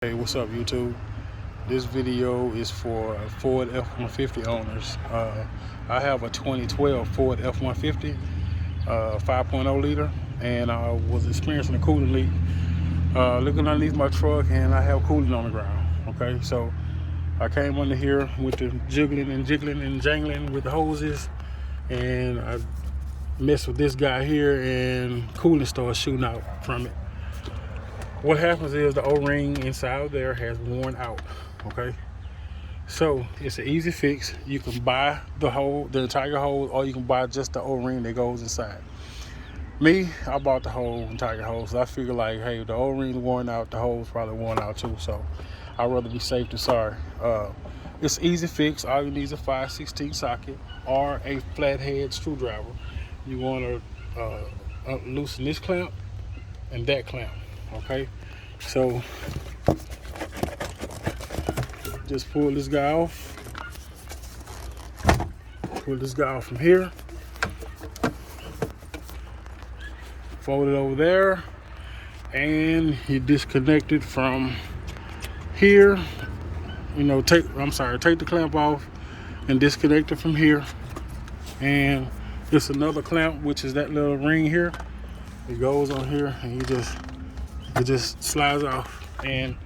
Hey, what's up, YouTube? This video is for Ford F-150 owners. I have a 2012 Ford F-150 5.0 liter, and I was experiencing a coolant leak. Looking underneath my truck, and I have coolant on the ground. Okay, so I came under here with the jiggling and jangling with the hoses, and I messed with this guy here, and coolant started shooting out from it. What happens is the O-ring inside there has worn out. Okay, so it's an easy fix. You can buy the entire hose, or you can buy just the O-ring that goes inside. Me, I bought the whole entire hose. So I figured, like, hey, the O-ring's worn out, the hose probably worn out too. So I'd rather be safe than sorry. It's an easy fix. All you need is a 5/16 socket or a flathead screwdriver. You want to loosen this clamp and that clamp. Okay, so just pull this guy off. Pull this guy off from here. Fold it over there, and you disconnect it from here. You know, take the clamp off and disconnect it from here. And there's another clamp, which is that little ring here. It goes on here, and it just slides off, and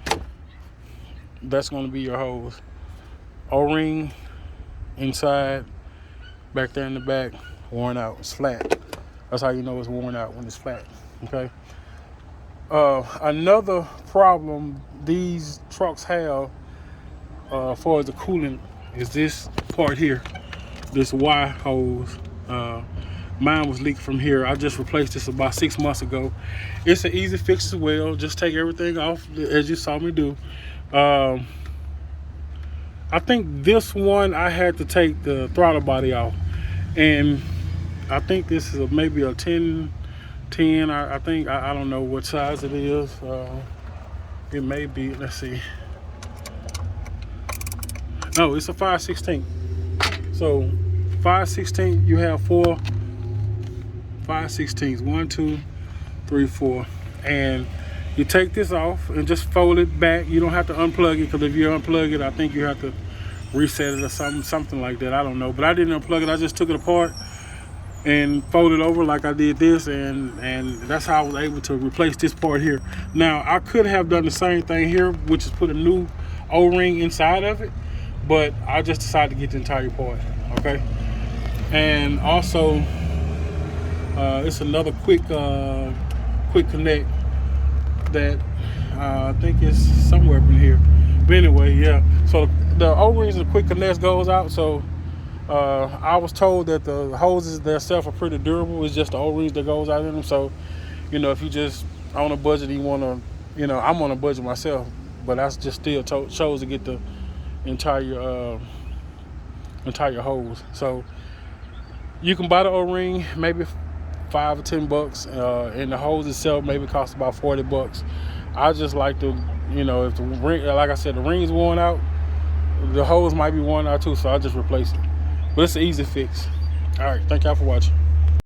that's going to be your hose. O-ring inside, back there in the back, worn out. It's flat. That's how you know it's worn out, when it's flat. Okay. Another problem these trucks have for the coolant is this part here, this Y hose. Mine was leaked from here. I just replaced this about 6 months ago. It's an easy fix as well. Just take everything off as you saw me do. I think this one I had to take the throttle body off, and I think this is maybe a 10. I think I don't know what size it is. It may be. Let's see. No, it's a 5/16. So 5/16. You have 4 5/16. 1, 2, 3, 4, and you take this off and just fold it back. You don't have to unplug it, because if you unplug it, I think you have to reset it or something like that. I don't know, but I didn't unplug it. I just took it apart and folded over like I did this, and that's how I was able to replace this part here. Now, I could have done the same thing here, which is put a new O-ring inside of it, but I just decided to get the entire part. Okay, and also it's another quick connect that I think is somewhere up in here. But anyway, yeah. So the O-rings and the quick connect goes out. So I was told that the hoses themselves are pretty durable. It's just the O-rings that goes out in them. So, you know, if you just on a budget, you want to, you know, I'm on a budget myself, but I just still chose to get the entire hose. So you can buy the O-ring, maybe $5 or $10, and the hose itself maybe costs about $40. I just like to, you know, if the ring, like I said, the ring's worn out, the hose might be worn out too, so I just replace it. But it's an easy fix. All right, thank y'all for watching.